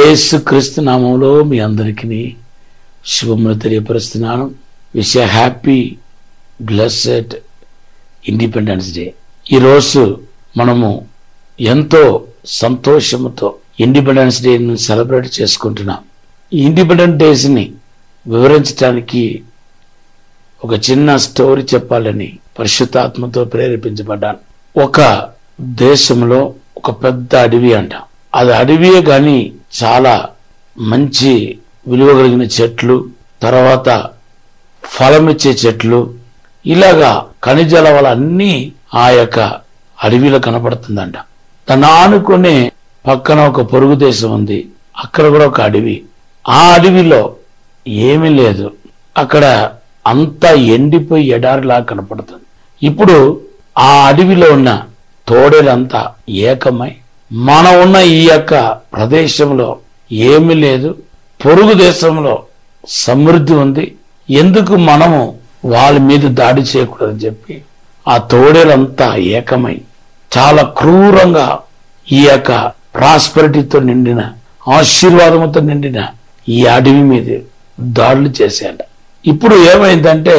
యేసుక్రీస్తు నామములో మీ అందరికీ శుభములు తెలియపరుస్తున్నాను. Wish a happy blessed independence day. ఈరోజు మనము ఎంతో సంతోషంతో ఇండిపెండెన్స్ డేని సెలబ్రేట్ చేసుకుంటున్నాం. ఈ ఇండిపెండెన్స్ డేస్ని వివరించడానికి ఒక చిన్న స్టోరీ చెప్పాలని పరిశుద్ధాత్మతో ప్రేరేపించబడ్డాను. ఒక దేశంలో ఒక పెద్ద అడవి అంట. అది అడవియే కానీ చాలా మంచి విలువ కలిగిన చెట్లు, తర్వాత ఫలమిచ్చే చెట్లు, ఇలాగా ఖనిజాల వల్ల అన్నీ ఆ యొక్క అడవిలో కనపడుతుందంట. దాన్ని ఆనుకునే పక్కన ఒక పొరుగు దేశం ఉంది, అక్కడ కూడా ఒక అడవి. ఆ అడవిలో ఏమీ లేదు, అక్కడ అంతా ఎండిపోయి ఎడారిలా కనపడుతుంది. ఇప్పుడు ఆ అడవిలో ఉన్న తోడేలంతా ఏకమై మనం ఉన్న ఈ యొక్క ప్రదేశంలో ఏమీ లేదు, పొరుగు దేశంలో సమృద్ధి ఉంది, ఎందుకు మనము వాళ్ళ మీద దాడి చేయకూడదని చెప్పి ఆ తోడేలంతా ఏకమై చాలా క్రూరంగా ఈ యొక్క ప్రాస్పరిటీతో నిండిన, ఆశీర్వాదంతో నిండిన ఈ అడవి మీద దాడులు చేశాడ. ఇప్పుడు ఏమైందంటే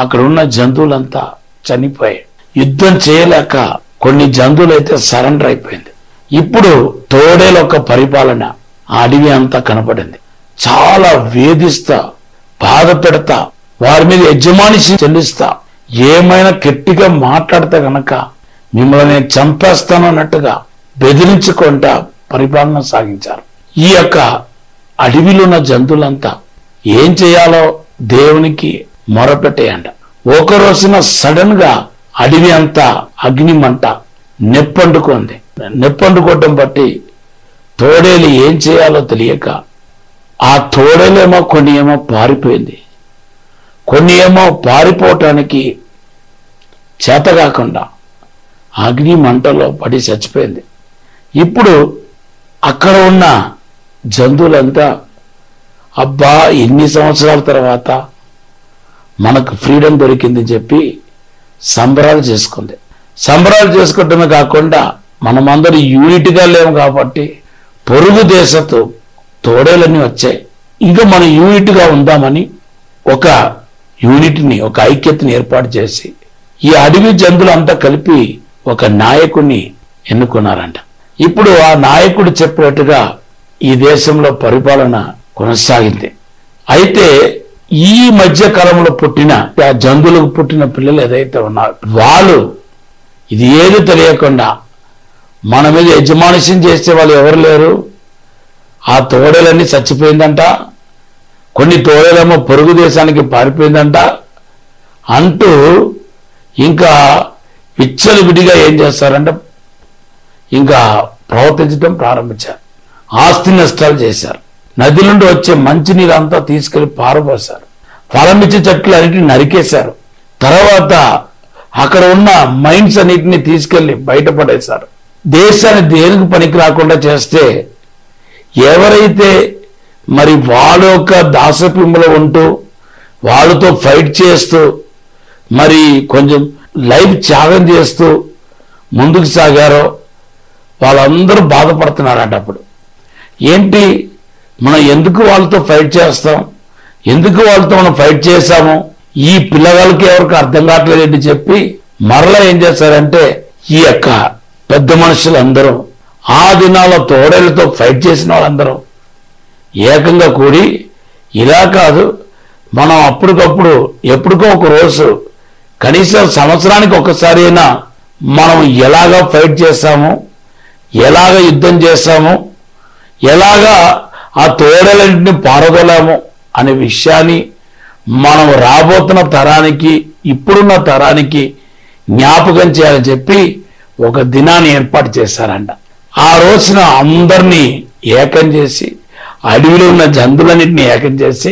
అక్కడ ఉన్న జంతువులంతా చనిపోయాయి. యుద్ధం చేయలేక కొన్ని జంతువులు అయితే సరెండర్ అయిపోయింది. ఇప్పుడు తోడేల ఒక పరిపాలన ఆ అడవి అంతా కనపడింది. చాలా వేధిస్తా, బాధ పెడతా, వారి మీద యజమానిషి చెల్లిస్తా, ఏమైనా గట్టిగా మాట్లాడితే గనక మిమ్మల్ని చంపేస్తాను అన్నట్టుగా బెదిరించుకుంటా పరిపాలన సాగించారు. ఈ యొక్క అడవిలో ఉన్న జంతువులంతా ఏం చేయాలో దేవునికి మొరపెట్టేయంట. ఒక రోజున సడన్ గా అడవి అంతా అగ్ని మంట నెప్పండుకుంది. నెప్పండుకోవటం బట్టి తోడేలు ఏం చేయాలో తెలియక ఆ తోడేలేమో కొన్ని ఏమో పారిపోయింది, కొన్ని ఏమో పారిపోవటానికి చేత కాకుండా అగ్ని మంటలో పడి చచ్చిపోయింది. ఇప్పుడు అక్కడ ఉన్న జంతువులంతా అబ్బా ఎన్ని సంవత్సరాల తర్వాత మనకు ఫ్రీడమ్ దొరికిందని చెప్పి సంబరాలు చేసుకుంది. సంబరాలు చేసుకోవటమే కాకుండా మనమందరూ యూనిట్గా లేము కాబట్టి పొరుగు దేశతో తోడేలన్నీ వచ్చాయి. ఇంకా మనం యూనిట్గా ఉందామని ఒక యూనిట్ని, ఒక ఐక్యతని ఏర్పాటు చేసి ఈ అడవి జంతువులంతా కలిపి ఒక నాయకుడిని ఎన్నుకున్నారంట. ఇప్పుడు ఆ నాయకుడు చెప్పినట్టుగా ఈ దేశంలో పరిపాలన కొనసాగింది. అయితే ఈ మధ్య కాలంలో పుట్టిన ఆ జంతువులకు పుట్టిన పిల్లలు ఏదైతే ఉన్నారో వాళ్ళు ఇది ఏది తెలియకుండా మన మీద యజమానిషం చేసే వాళ్ళు ఎవరు లేరు, ఆ తోడేలన్నీ చచ్చిపోయిందంట, కొన్ని తోడేలేమో పొరుగు దేశానికి పారిపోయిందంట అంటూ ఇంకా విచ్చలవిడిగా ఏం చేస్తారంటే ఇంకా ప్రవర్తించడం ప్రారంభించారు. ఆస్తి నష్టాలు చేశారు. నది నుండి వచ్చే మంచినీరంతా తీసుకెళ్లి పారబోసారు. ఫలమిచ్చే చెట్లు అన్నిటిని నరికేశారు. తర్వాత అక్కడ ఉన్న మైన్స్ అన్నిటిని తీసుకెళ్లి బయటపడేశారు. దేశాన్ని దేనికి పనికి రాకుండా చేస్తే ఎవరైతే మరి వాళ్ళ యొక్క దాసపింలో ఉంటూ వాళ్ళతో ఫైట్ చేస్తూ మరి కొంచెం లైఫ్ త్యాగం చేస్తూ ముందుకు సాగారో వాళ్ళందరూ బాధపడుతున్నారంట. అప్పుడు ఏంటి, మనం ఎందుకు వాళ్ళతో ఫైట్ చేస్తాం, ఎందుకు వాళ్ళతో మనం ఫైట్ చేశాము, ఈ పిల్లగాళ్ళకి ఎవరికి అర్థం కావట్లేదు అని చెప్పి మరలా ఏం చేశారంటే ఈ యొక్క పెద్ద మనుషులందరూ ఆ దినాల్లో తోడేలతో ఫైట్ చేసిన వాళ్ళందరూ ఏకంగా కూడి ఇలా కాదు, మనం అప్పటికప్పుడు ఎప్పటికో ఒక రోజు కనీసం సంవత్సరానికి ఒకసారి అయినా మనం ఎలాగా ఫైట్ చేస్తాము, ఎలాగ యుద్ధం చేస్తాము, ఎలాగా ఆ తోడేలన్నింటినీ పారదోలాము అనే విషయాన్ని మనం రాబోతున్న తరానికి, ఇప్పుడున్న తరానికి జ్ఞాపకం చేయాలని చెప్పి ఒక దినాన్ని ఏర్పాటు చేశారంట. ఆ రోజున అందరినీ ఏకం చేసి, అడవిలో ఉన్న జంతువులన్నింటినీ ఏకం చేసి,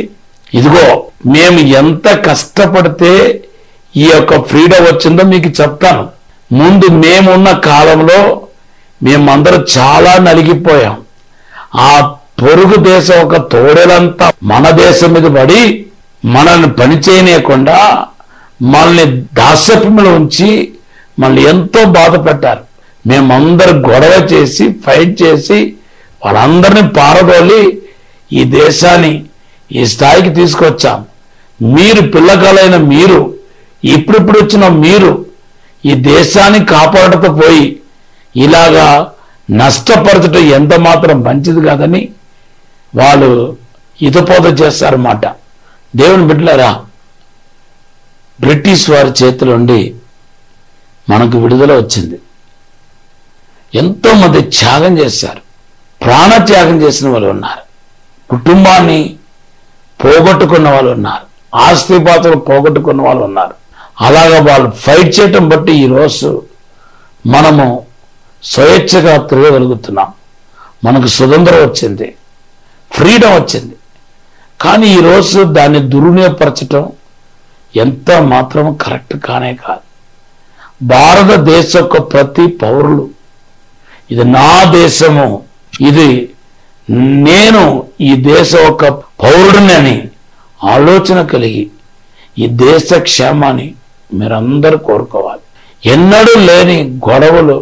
ఇదిగో మేము ఎంత కష్టపడితే ఈ యొక్క ఫ్రీడమ్ వచ్చిందో మీకు చెప్తాను. ముందు మేమున్న కాలంలో మేమందరం చాలా నలిగిపోయాం. ఆ పొరుగు దేశం ఒక తోడేలంతా మన దేశం మీద పడి మనల్ని పని చేయనీయకుండా మనల్ని దాస్యపులో ఉంచి మనల్ని ఎంతో బాధ పెట్టారు. మేమందరం గొడవ చేసి ఫైట్ చేసి వాళ్ళందరినీ పారదోలి ఈ దేశాన్ని ఈ స్థాయికి తీసుకొచ్చాం. మీరు పిల్లకాలైన మీరు, ఇప్పుడిప్పుడు వచ్చిన మీరు ఈ దేశాన్ని కాపాడటం పోయి ఇలాగా నష్టపరచడం ఎంత మాత్రం మంచిది కాదని వాళ్ళు హితబోధ చేస్తారన్నమాట. దేవుని బిడ్డలారా, బ్రిటిష్ వారి చేతిలో నుండి మనకు విడుదల వచ్చింది. ఎంతోమంది త్యాగం చేశారు, ప్రాణత్యాగం చేసిన వాళ్ళు ఉన్నారు, కుటుంబాన్ని పోగొట్టుకున్న వాళ్ళు ఉన్నారు, ఆస్తిపాత్రలు పోగొట్టుకున్న వాళ్ళు ఉన్నారు. అలాగా వాళ్ళు ఫైట్ చేయటం బట్టి ఈరోజు మనము స్వేచ్ఛగా తిరగగలుగుతున్నాం. మనకు స్వతంత్రం వచ్చింది, ఫ్రీడమ్ వచ్చింది. కానీ ఈరోజు దాన్ని దుర్వినియోగపరచటం ఎంత మాత్రం కరెక్ట్ కానే కాదు. భారతదేశ యొక్క ప్రతి పౌరులు ఇది నా దేశము, ఇది నేను ఈ దేశ ఒక పౌరుడిని అని ఆలోచన కలిగి ఈ దేశ క్షేమాన్ని మీరందరూ కోరుకోవాలి. ఎన్నడూ లేని గొడవలు,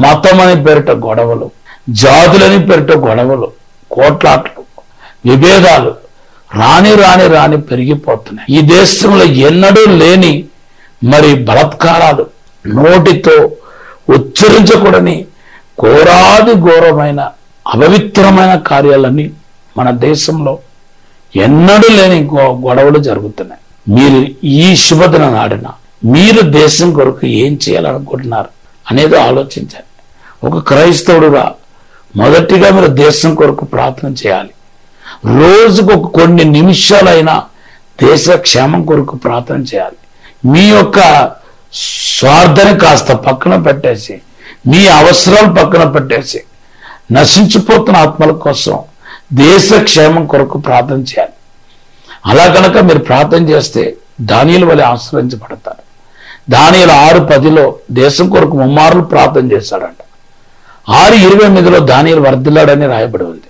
మతమని పేరిట గొడవలు, జాతులని పేరిట గొడవలు, కోట్లాట్లు, విభేదాలు రాని రాని రాని పెరిగిపోతున్నాయి. ఈ దేశంలో ఎన్నడూ లేని మరి బలాత్కారాలు, నోటితో ఉచ్చరించకూడని ఘోరాది ఘోరమైన అపవిత్రమైన కార్యాలన్నీ మన దేశంలో ఎన్నడూ లేని గొడవలు జరుగుతున్నాయి. మీరు ఈ శుభదిన నాడిన మీరు దేశం కొరకు ఏం చేయాలనుకుంటున్నారు అనేది ఆలోచించండి. ఒక క్రైస్తవుడుగా మొదటిగా మీరు దేశం కొరకు ప్రార్థన చేయాలి. రోజుకు కొన్ని నిమిషాలైనా దేశ క్షేమం కొరకు ప్రార్థన చేయాలి. మీ యొక్క స్వార్థాన్ని కాస్త పక్కన పెట్టేసి, మీ అవసరాలు పక్కన పెట్టేసి, నశించిపోతున్న ఆత్మల కోసం దేశ క్షేమం కొరకు ప్రార్థన చేయాలి. అలా కనుక మీరు ప్రార్థన చేస్తే దానియేలు వలె ఆశ్రయించబడతారు. దానియేలు 6:10 దేశం కొరకు ముమ్మార్లు ప్రార్థన చేశాడంట. 6:28 దానియేలు వర్ధిల్లాడని రాయబడి ఉంది.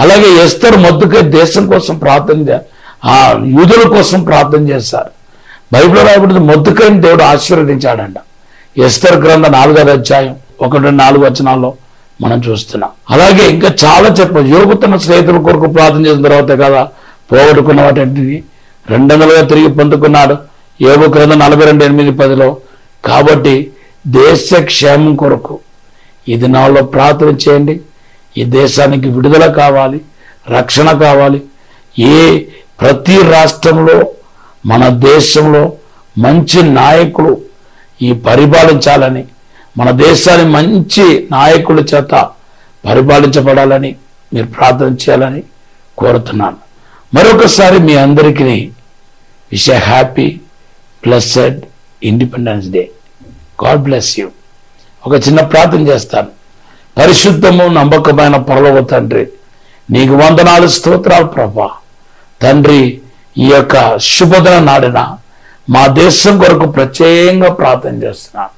అలాగే ఎస్తరు మొద్దుకై దేశం కోసం ప్రార్థన, ఆ యూదుల కోసం ప్రార్థన చేశారు. బైబిల్లో రాయబడింది మొద్దుకైని దేవుడు ఆశీర్వదించాడంట. ఎస్తరు గ్రంథం 4వ అధ్యాయం 1-4 వచనాల్లో మనం చూస్తున్నాం. అలాగే ఇంకా చాలా చెప్పాలి. యోబు తన స్నేహితుల కొరకు ప్రార్థన చేసిన తర్వాత కదా పోగొట్టుకున్న వాటిని 200గా తిరిగి పొందుకున్నాడు. యోబు గ్రంథం 42:8-10. కాబట్టి దేశ క్షేమం కొరకు ఈ దినాల్లో ప్రార్థన చేయండి. ఈ దేశానికి విడుదల కావాలి, రక్షణ కావాలి. ప్రతి రాష్ట్రంలో మన దేశంలో మంచి నాయకులు ఈ పరిపాలించాలని, మన దేశాన్ని మంచి నాయకుల చేత పరిపాలించబడాలని మీరు ప్రార్థన చేయాలని కోరుతున్నాను. మరొకసారి మీ అందరికీ wish a happy blessed independence day. God bless you. ఒక చిన్న ప్రార్థన చేస్తాను. పరిశుద్ధము నమ్మకమైన పరలోక తండ్రి, నీకు వందనాలు, స్తోత్రాలు ప్రభా. తండ్రి, ఈ యొక్క శుభదిన నాడిన మా దేశం కొరకు ప్రత్యేకంగా ప్రార్థన చేస్తున్నాను.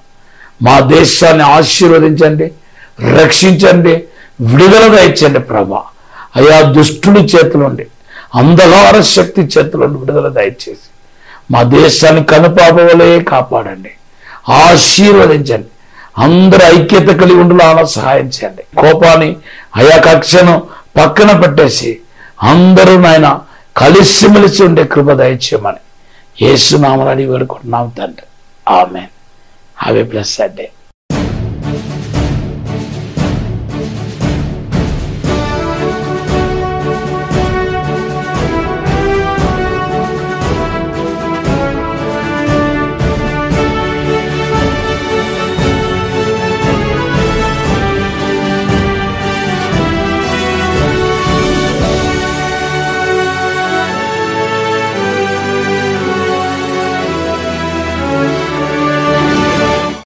మా దేశాన్ని ఆశీర్వదించండి, రక్షించండి, విడుదలగా ఇచ్చండి ప్రభా. అయా దుష్టుడి చేతులుండి, అంధకార శక్తి చేతులుండి విడుదల దయచేసి మా దేశాన్ని కనుపాపవలే కాపాడండి, ఆశీర్వదించండి. అందరూ ఐక్యత కలిగి ఉండాలని సహాయం చేయండి. కోపాన్ని, అయా కక్షను పక్కన పెట్టేసి అందరూ నాయన కలిసిమెలిసి ఉండే కృప దయచేయమని యేసు నామములో అడిగి వేడుకుంటున్నాం తండ్రి. Amen. Have a blessed day.